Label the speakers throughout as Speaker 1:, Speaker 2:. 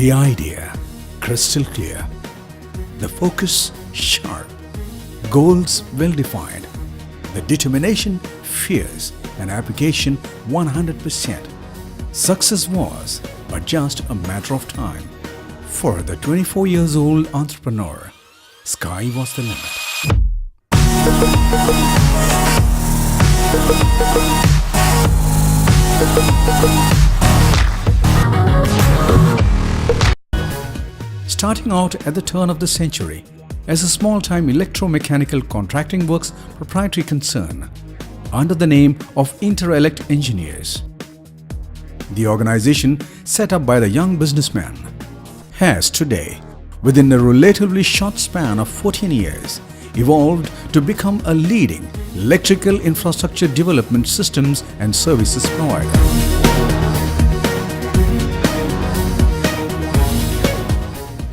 Speaker 1: The idea crystal clear, the focus sharp, goals well defined, the determination fierce, and application 100%. Success was but just a matter of time. For the 24 years old entrepreneur, sky was the limit. Starting out at the turn of the century as a small-time electromechanical contracting works proprietary concern under the name of Inter-Elect Engineers, the organization set up by the young businessman has today, within a relatively short span of 14 years, evolved to become a leading electrical infrastructure development systems and services provider.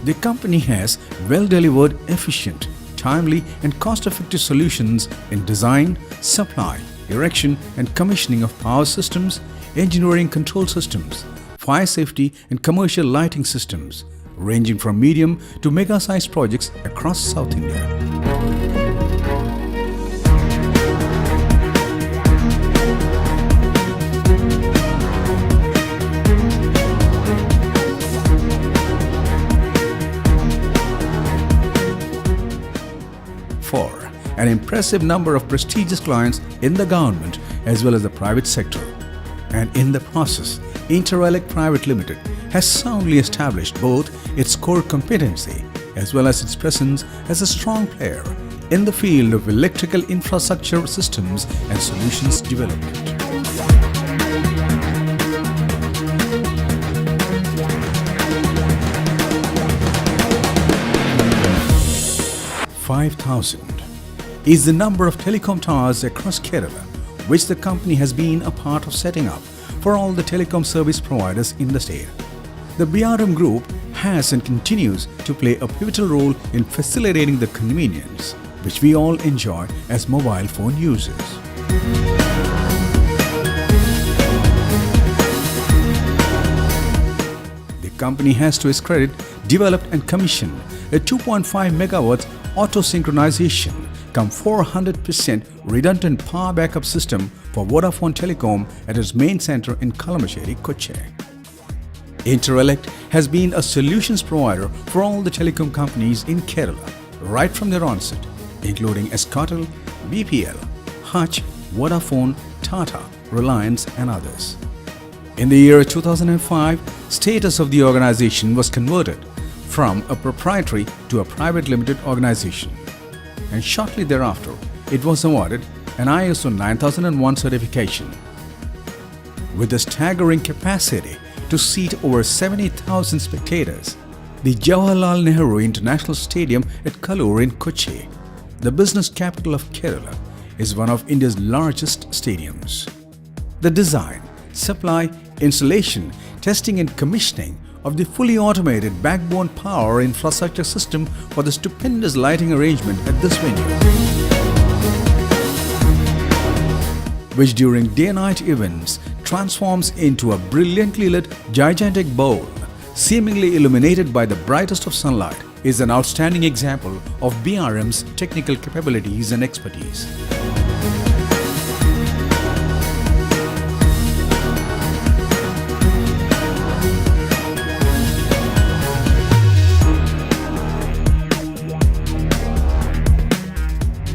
Speaker 1: The company has well-delivered efficient, timely and cost-effective solutions in design, supply, erection and commissioning of power systems, engineering control systems, fire safety and commercial lighting systems, ranging from medium to mega-sized projects across South India. For an impressive number of prestigious clients in the government as well as the private sector. And in the process, Inter-Elect Private Limited has soundly established both its core competency as well as its presence as a strong player in the field of electrical infrastructure systems and solutions development. 5,000 is the number of telecom towers across Kerala, which the company has been a part of setting up for all the telecom service providers in the state. The BRm Group has and continues to play a pivotal role in facilitating the convenience which we all enjoy as mobile phone users. The company has, to its credit, developed and commissioned a 2.5 MW auto-synchronization cum 400% redundant power backup system for Vodafone Telecom at its main center in Kalamasheri, Kochi. Inter-Elect has been a solutions provider for all the telecom companies in Kerala right from their onset, including Escatel, BPL, Hutch, Vodafone, Tata, Reliance and others. In the year 2005, status of the organization was converted from a proprietary to a private limited organization, and shortly thereafter it was awarded an ISO 9001 certification. With a staggering capacity to seat over 70,000 spectators, the Jawaharlal Nehru International Stadium at Crore in Kochi, the business capital of Kerala, is one of India's largest stadiums. The design, supply, installation, testing and commissioning of the fully automated backbone power infrastructure system for the stupendous lighting arrangement at this venue, which during day-night events transforms into a brilliantly lit gigantic bowl, seemingly illuminated by the brightest of sunlight, is an outstanding example of BRm's technical capabilities and expertise.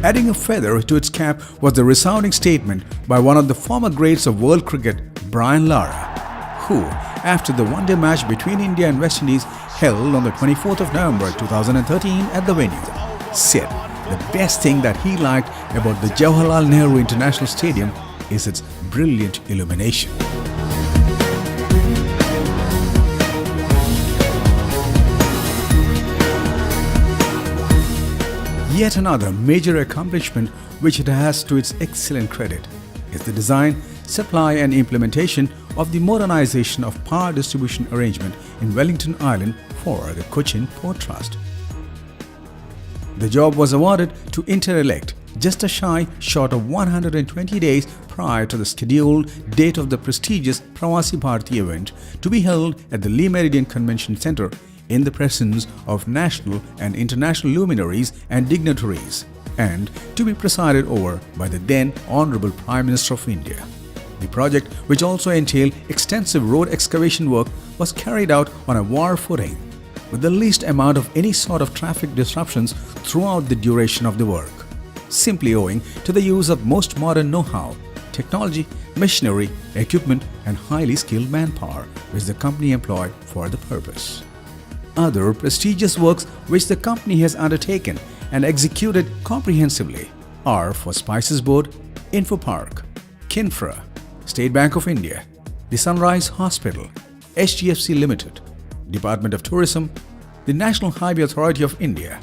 Speaker 1: Adding a feather to its cap was the resounding statement by one of the former greats of world cricket, Brian Lara, who, after the one-day match between India and West Indies held on the 24th of November 2013 at the venue, said the best thing that he liked about the Jawaharlal Nehru International Stadium is its brilliant illumination. Yet another major accomplishment which it has to its excellent credit is the design, supply and implementation of the modernization of power distribution arrangement in Wellington Island for the Cochin Port Trust. The job was awarded to Inter-Elect just a shy short of 120 days prior to the scheduled date of the prestigious Pravasi Bharati event to be held at the Lee Meridian Convention Center in the presence of national and international luminaries and dignitaries, and to be presided over by the then Honorable Prime Minister of India. The project, which also entailed extensive road excavation work, was carried out on a war footing, with the least amount of any sort of traffic disruptions throughout the duration of the work, simply owing to the use of most modern know-how, technology, machinery, equipment and highly skilled manpower which the company employed for the purpose. Other prestigious works which the company has undertaken and executed comprehensively are for Spices Board, Info Park, Kinfra, State Bank of India, the Sunrise Hospital, HDFC Limited, Department of Tourism, the National Highway Authority of India,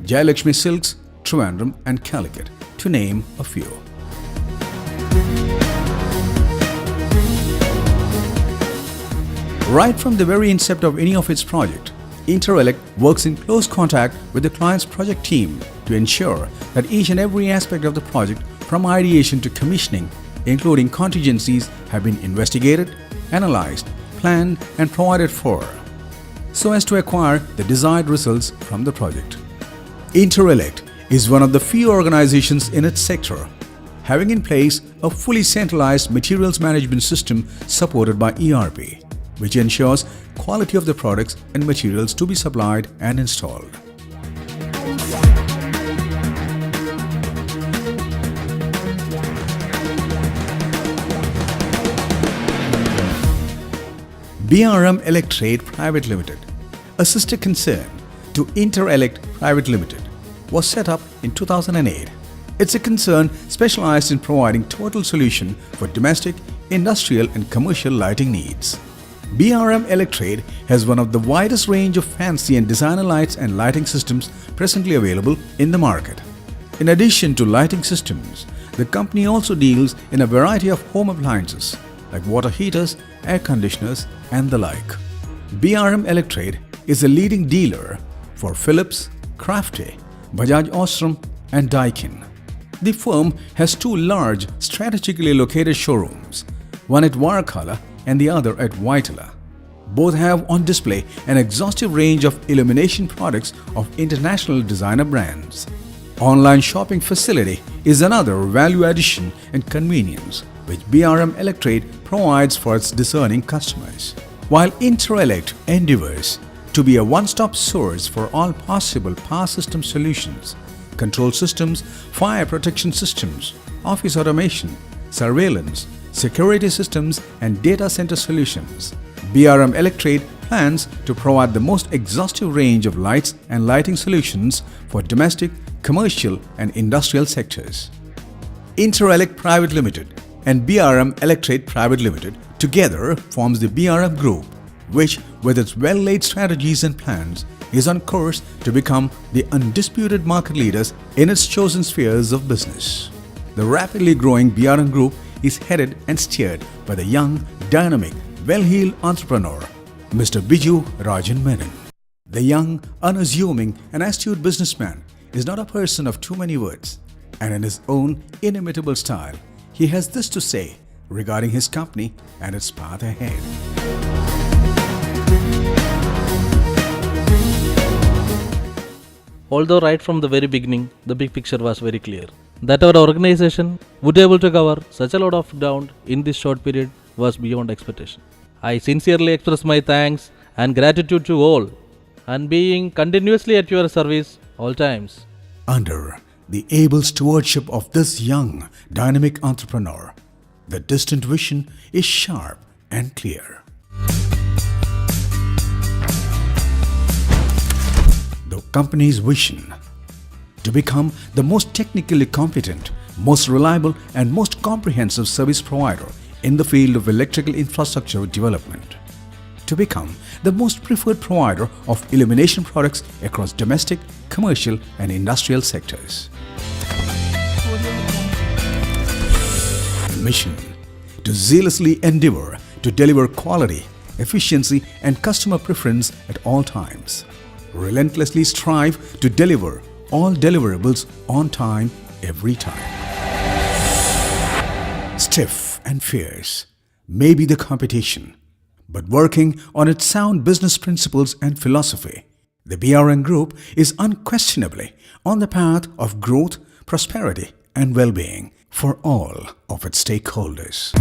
Speaker 1: Jayalakshmi Silks, Trivandrum and Calicut, to name a few. Right from the very incept of any of its project, Interelect works in close contact with the client's project team to ensure that each and every aspect of the project, from ideation to commissioning, including contingencies, have been investigated, analyzed, planned and provided for, so as to acquire the desired results from the project. Interelect is one of the few organizations in its sector having in place a fully centralized materials management system supported by ERP, which ensures quality of the products and materials to be supplied and installed. BRm Electrade Private Limited, a sister concern to Interelect Private Limited, was set up in 2008. It's a concern specialized in providing total solution for domestic, industrial and commercial lighting needs. BRm Electrade has one of the widest range of fancy and designer lights and lighting systems presently available in the market. In addition to lighting systems, the company also deals in a variety of home appliances like water heaters, air conditioners and the like. BRm Electrade is a leading dealer for Philips, Crafty, Bajaj Osram and Daikin. The firm has two large strategically located showrooms, one at Varakala and the other at Vaitala. Both have on display an exhaustive range of illumination products of international designer brands. Online shopping facility is another value addition and convenience which BRm Electrade provides for its discerning customers. While Interelect endeavors to be a one-stop source for all possible power system solutions, control systems, fire protection systems, office automation, surveillance, security systems and data center solutions, BRm Electrade plans to provide the most exhaustive range of lights and lighting solutions for domestic, commercial and industrial sectors. Interelect Private Limited and BRm Electrade Private Limited together forms the BRm Group, which, with its well-laid strategies and plans, is on course to become the undisputed market leaders in its chosen spheres of business. The rapidly growing BRm Group is headed and steered by the young, dynamic, well-heeled entrepreneur, Mr. Biju Rajan Menon. The young, unassuming and astute businessman is not a person of too many words, and in his own inimitable style, he has this to say regarding his company and its path ahead.
Speaker 2: Although right from the very beginning, the big picture was very clear. That our organization would be able to cover such a lot of ground in this short period was beyond expectation. I sincerely express my thanks and gratitude to all and being continuously at your service all times.
Speaker 1: Under the able stewardship of this young, dynamic entrepreneur, the distant vision is sharp and clear. The company's vision to become the most technically competent, most reliable and most comprehensive service provider in the field of electrical infrastructure development, to become the most preferred provider of illumination products across domestic, commercial and industrial sectors. Mission: to zealously endeavor to deliver quality, efficiency and customer preference at all times. Relentlessly strive to deliver all deliverables on time, every time. Stiff and fierce may be the competition, but working on its sound business principles and philosophy, the BRm Group is unquestionably on the path of growth, prosperity, and well-being for all of its stakeholders.